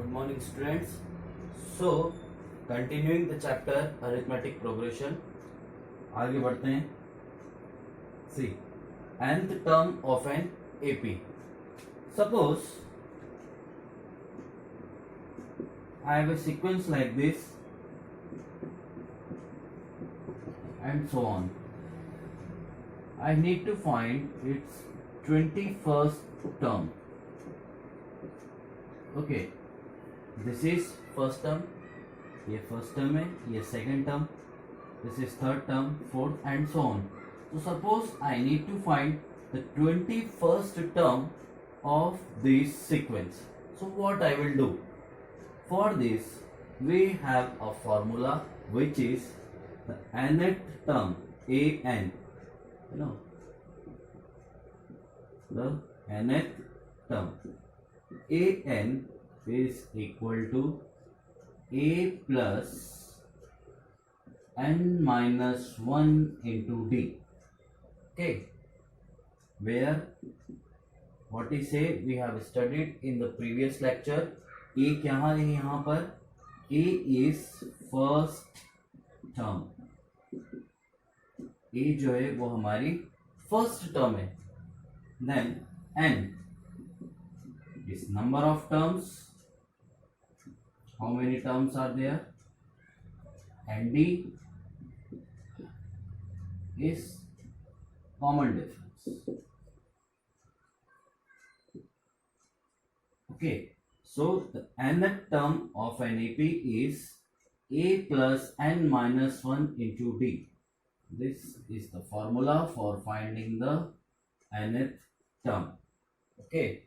Good morning, students. So, continuing the chapter arithmetic progression, आगे बढ़ते हैं. See, nth term of an AP. Suppose I have a sequence like this, and so on. I need to find its 21st term. Okay. This is first term, ये first term है, ये second term, this is third term, fourth and so on. So suppose I need to find the 21st term of this sequence. So what I will do? For this we have a formula which is the nth term, an, the nth term, an is equal to a plus n minus 1 into d. Okay, where what we say we have studied in the previous lecture. a क्या है यहाँ पर? a is first term. a जो है वो हमारी first term है. Then n is number of terms. How many terms are there? And d is common difference. Okay, so the nth term of an AP is a plus n minus 1 into d. This is the formula for finding the nth term. Okay,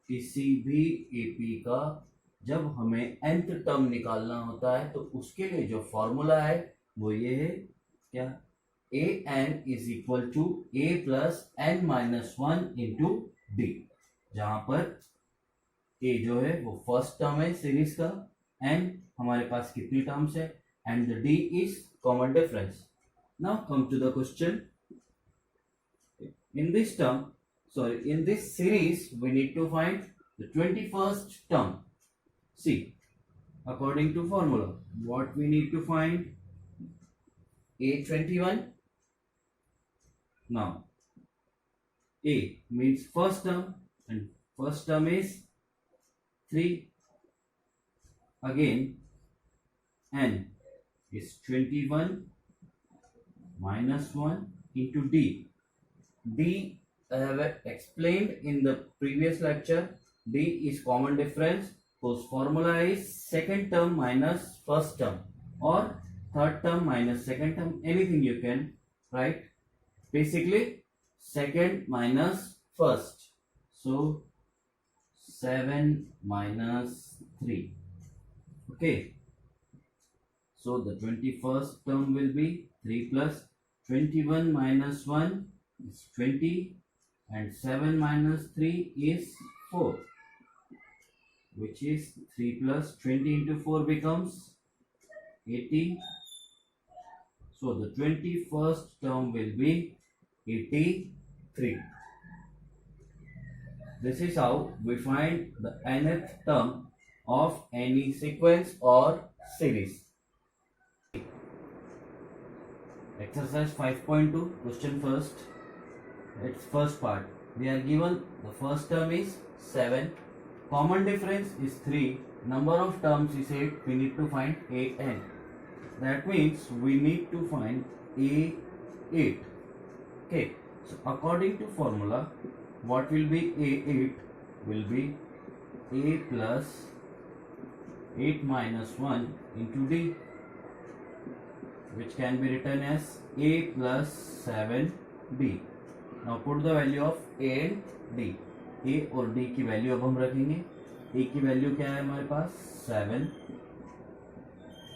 किसी भी AP का जब हमें nth term निकालना होता है तो उसके लिए जो फॉर्मूला है वो ये है, क्या? A N is equal to A plus N minus 1 into D, जहां पर ए जो है वो फर्स्ट टर्म है सीरीज का, एन हमारे पास कितनी टर्म्स है, and the D is common difference. Now come to the question. In this term, in this series we need to find the 21st term. See, according to formula, what we need to find? A21. Now, A means first term, and first term is 3. Again, N is 21 minus 1 into D. D I have explained in the previous lecture. D is common difference, whose formula is second term minus first term or third term minus second term, anything you can write. Basically second minus first, so 7 minus 3. Okay, so the 21st term will be 3 plus 21 minus 1 is 20, and 7 minus 3 is 4, which is 3 plus 20 into 4 becomes 80. So the 21st term will be 83. This is how we find the nth term of any sequence or series. Exercise 5.2, question first. Its first part, we are given the first term is 7, common difference is 3, number of terms is 8. We need to find an. That means we need to find a8. Okay, so according to formula, what will be a8? Will be a plus 8 minus 1 into d, which can be written as a plus 7d. Now put the value of a and d. a और d की value अब हम रखेंगे. a की value क्या है हमारे पास? 7,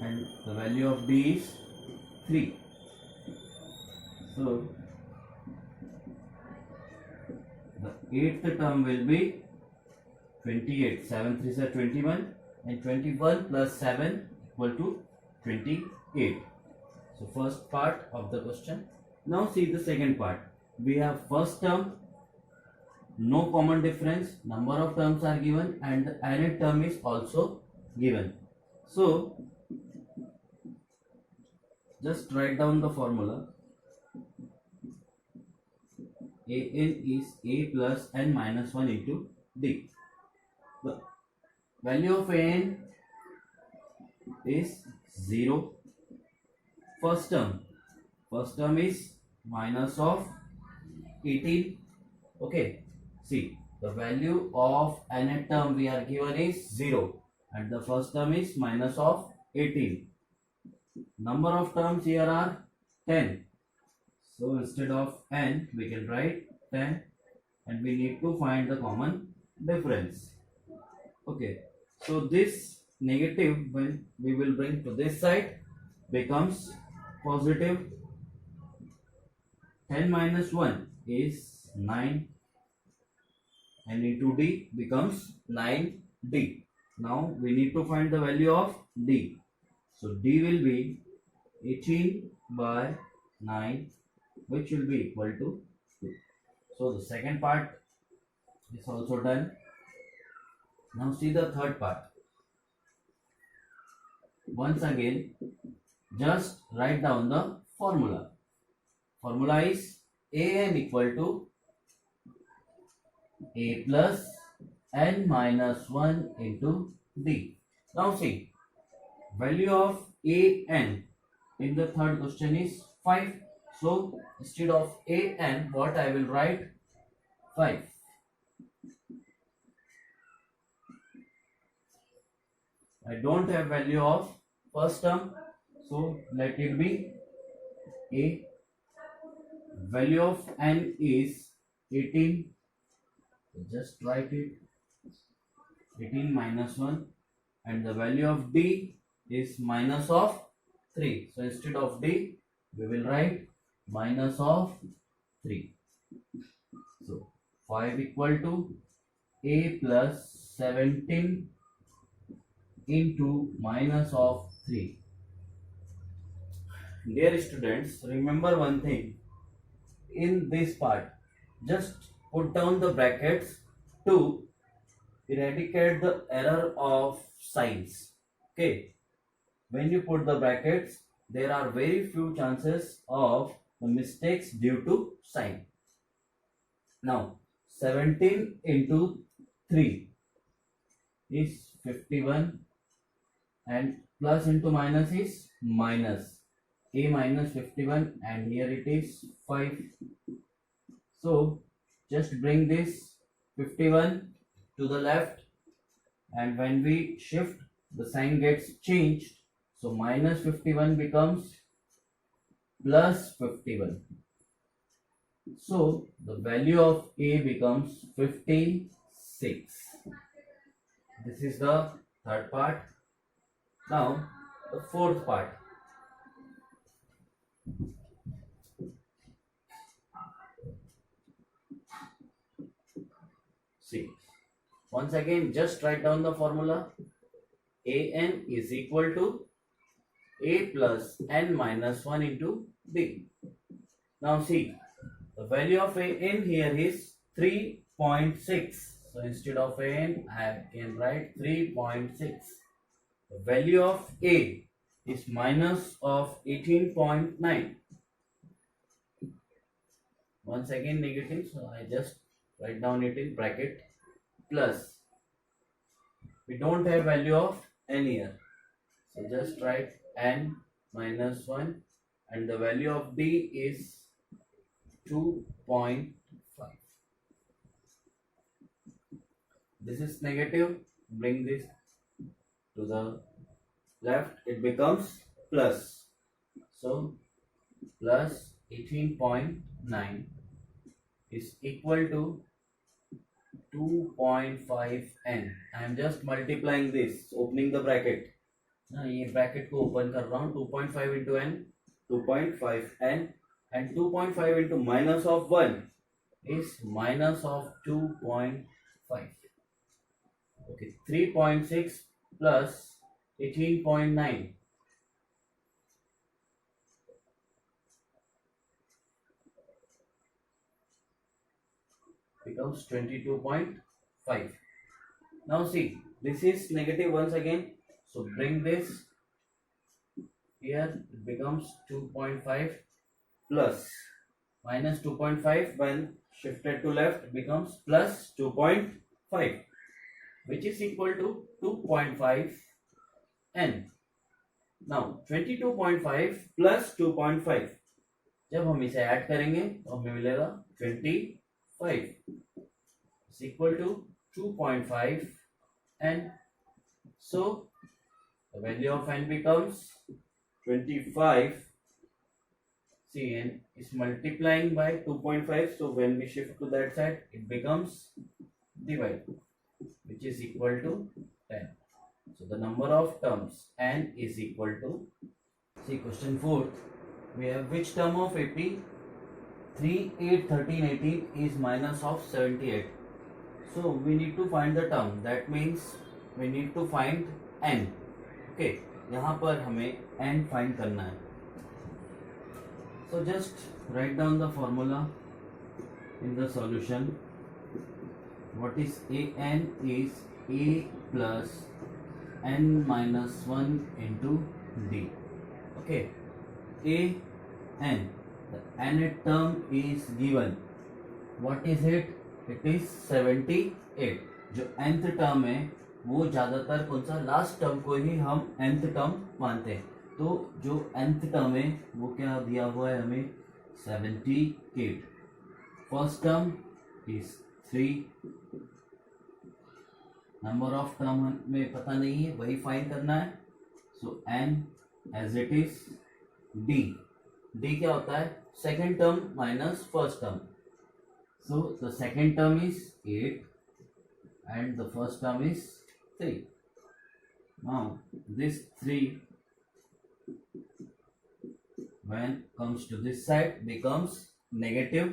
and the value of d is 3. So the 8th term will be 28. 7 3s are 21, and 21 plus 7 equal to 28. So first part of the question. Now see the second part. We have first term no common difference, number of terms are given, and the nth term is also given. So just write down the formula. An is a plus n minus 1 into d. The value of an is 0. First term is minus of 18. Okay, see, the value of nth term we are given is 0 and the first term is minus of 18. Number of terms here are 10. So instead of n we can write 10 and we need to find the common difference. Okay, so this negative, when we will bring to this side, becomes positive. 10 minus 1 is 9 and into d becomes 9d. Now we need to find the value of d. So d will be 18 by 9, which will be equal to 2. So the second part is also done. Now see the third part. Once again, just write down the formula. Formula is an equal to a plus n minus 1 into d. Now see, value of an in the third question is 5. So instead of an, what I will write? 5. I don't have value of first term, so let it be a. Value of n is 18. Just write it, 18 minus 1, and the value of d is minus of 3. So instead of d we will write minus of 3. So 5 equal to a plus 17 into minus of 3. Dear students, remember one thing. In this part, just put down the brackets to eradicate the error of signs. Okay, when you put the brackets, there are very few chances of the mistakes due to sign. Now 17 into 3 is 51 and plus into minus is minus. A minus 51 and here it is 5. So just bring this 51 to the left, and when we shift, the sign gets changed. So minus 51 becomes plus 51. So the value of a becomes 56. This is the third part. Now the fourth part. See, once again, just write down the formula. An is equal to a plus n minus 1 into d. Now see, the value of an here is 3.6. So instead of an, I can write 3.6. The value of a is minus of 18.9. Once again negative, so I just write down it in bracket plus. We don't have value of n here, so just write n minus 1 and the value of d is 2.5. This is negative, bring this to the left, it becomes plus. So plus 18.9 is equal to 2.5 n. I am just multiplying this, opening the bracket. ये bracket को open कर रहा हूँ. 2.5 into n, 2.5 n, and 2.5 into minus of 1 is minus of 2.5. Okay, 3.6 plus 18.9. becomes 22.5. Now see, this is negative once again, so bring this here, it becomes 2.5 plus minus 2.5 when shifted to left becomes plus 2.5, which is equal to 2.5 n. Now 22.5 plus 2.5, जब हम इसे add करेंगे तो हमें मिलेगा 25 is equal to 2.5 n. So the value of n becomes 25. See, n is multiplying by 2.5, so when we shift to that side it becomes divide, which is equal to 10. So the number of terms n is equal to, see question 4, we have which term of AP 3, 8, 13, 18 is minus of 78. So we need to find the term, that means we need to find n. Okay, यहाँ पर हमें n find करना है. So just write down the formula in the solution. What is an is a plus n minus 1 into d. Okay, a n, the nth term is given. What is it? It is 78. जो nth term है वो ज़्यादातर कौन सा last term को ही हम nth term मानते हैं. तो जो nth टर्म है वो क्या दिया हुआ है हमें 78. First term is 3. Number of term हमें पता नहीं है, वही फाइंड करना है. So n as it is. d क्या होता है? Second term minus first term. So the second term is 8 and the first term is 3. Now this 3 when comes to this side becomes negative.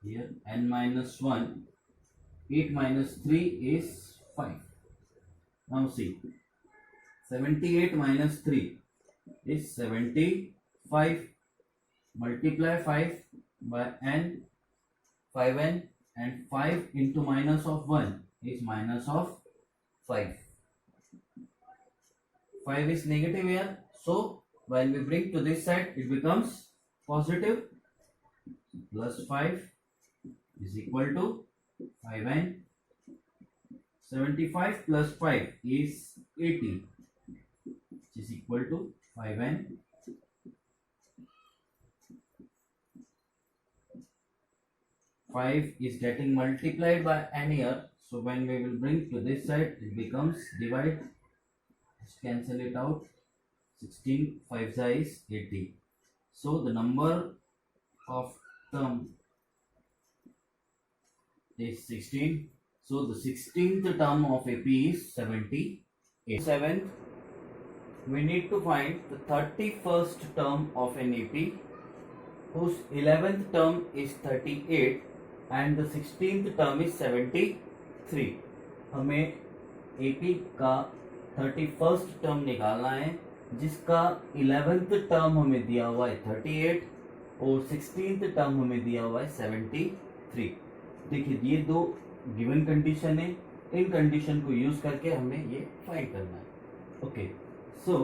Here n minus 1, 8 minus 3 is 5. Now see, 78 minus 3 is 75. Multiply 5 by n, 5n, and 5 into minus of 1 is minus of 5. 5 is negative here, so when we bring to this side it becomes positive. Plus 5 is equal to 5n. 75 plus 5 is 80, which is equal to 5n. 5 is getting multiplied by n here, so when we will bring to this side it becomes divide. Just cancel it out. 16 5 is 80. So the number of term is 16. So the 16th term of AP is 78. 7th, we need to find the 31st term of an AP whose 11th term is 38 and the 16th term is 73. हमें AP का 31st term निकालना है जिसका 11th term हमें दिया हुआ है 38 और 16th टर्म हमें दिया हुआ है 73. देखिए ये दो गिवन कंडीशन है, इन कंडीशन को यूज करके हमें ये फाइंड करना है. Okay, so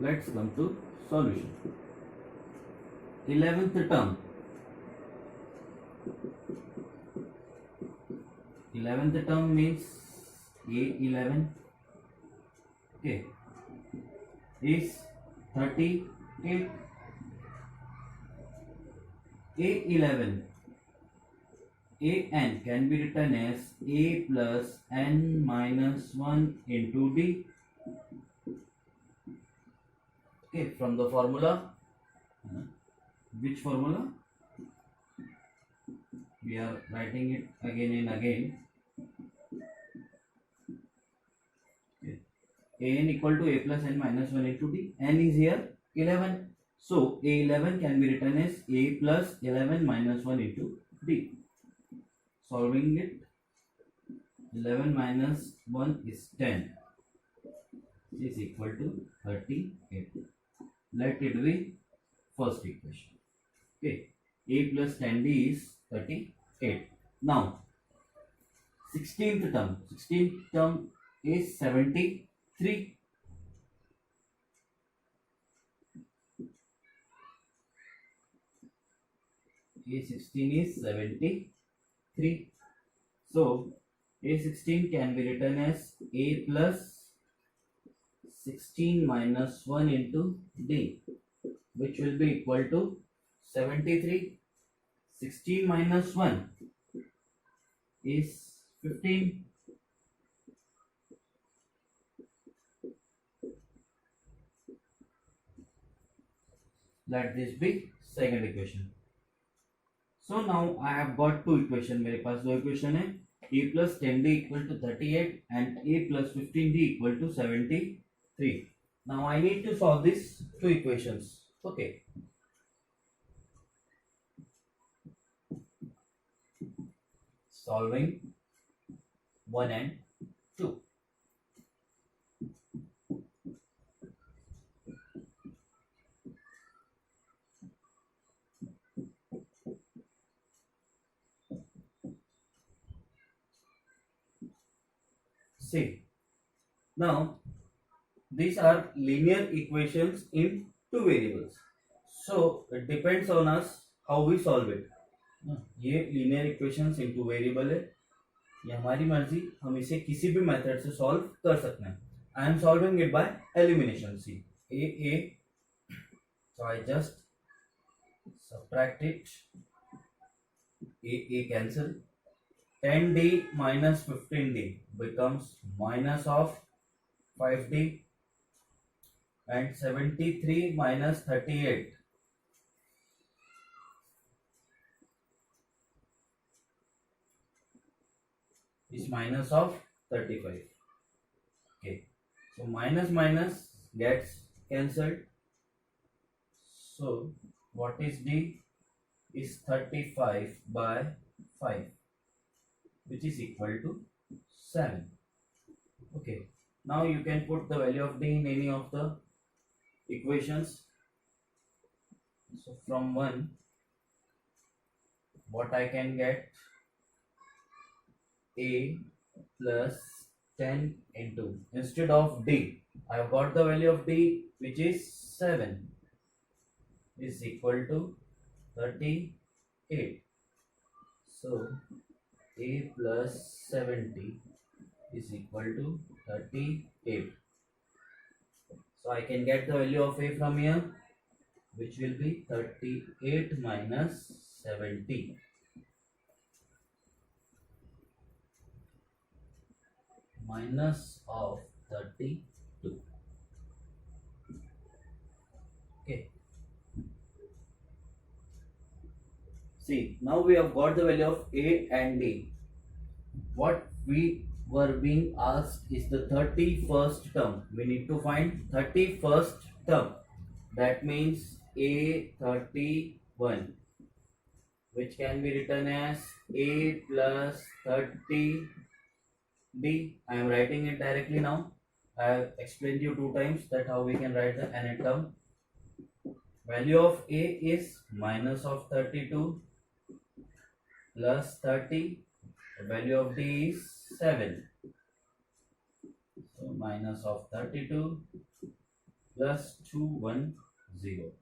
let's come to solution. 11th term, 11th term means A11, okay, is 38. A11, an can be written as a plus n minus 1 into d. Okay, from the formula, which formula? We are writing it again and again. Okay. An equal to a plus n minus 1 into d. N is here 11. So A11 can be written as a plus 11 minus 1 into d. Solving it, 11 minus 1 is 10. Is equal to 38. Let it be first equation. Okay. A plus 10D is 38. Now 16th term is 73. A16 is 73. So A16 can be written as A plus 16 minus 1 into D, which will be equal to 73. 16 minus 1 is 15. Let this be second equation. So now I have got two equation. मेरे पास दो equation है. A plus 10D equal to 38 and A plus 15D equal to 73. Now I need to solve these two equations. Okay. Solving 1 and 2. See, now these are linear equations in two variables. So it depends on us how we solve it. ये linear equations in two variable है, ये हमारी मर्जी, हम इसे किसी भी method से सॉल्व कर सकते हैं. I am solving it by elimination. C A, so I just subtract it. A cancel. 10D minus 15D becomes minus of 5D, and 73 minus 38 is minus of 35. Okay, so minus minus gets cancelled. So what is D? Is 35 by 5, which is equal to 7. Okay, now you can put the value of D in any of the equations. So from 1, what I can get? A plus 10 into, instead of D, I have got the value of D, which is 7, is equal to 38. So A plus 70 is equal to 38. So I can get the value of A from here, which will be 38 minus 70. Minus of 32. Okay. See, now we have got the value of A and D. What we were being asked is the 31st term. We need to find 31st term. That means A31, which can be written as A plus 30D. I am writing it directly now. I have explained you 2 times that how we can write the nth term. Value of A is minus of 32 plus 30. The value of D is 7. So minus of 32 plus 210.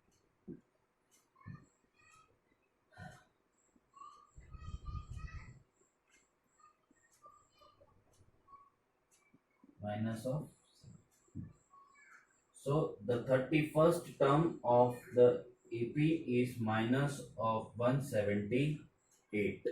Minus of, so the 31st term of the AP is minus of 178.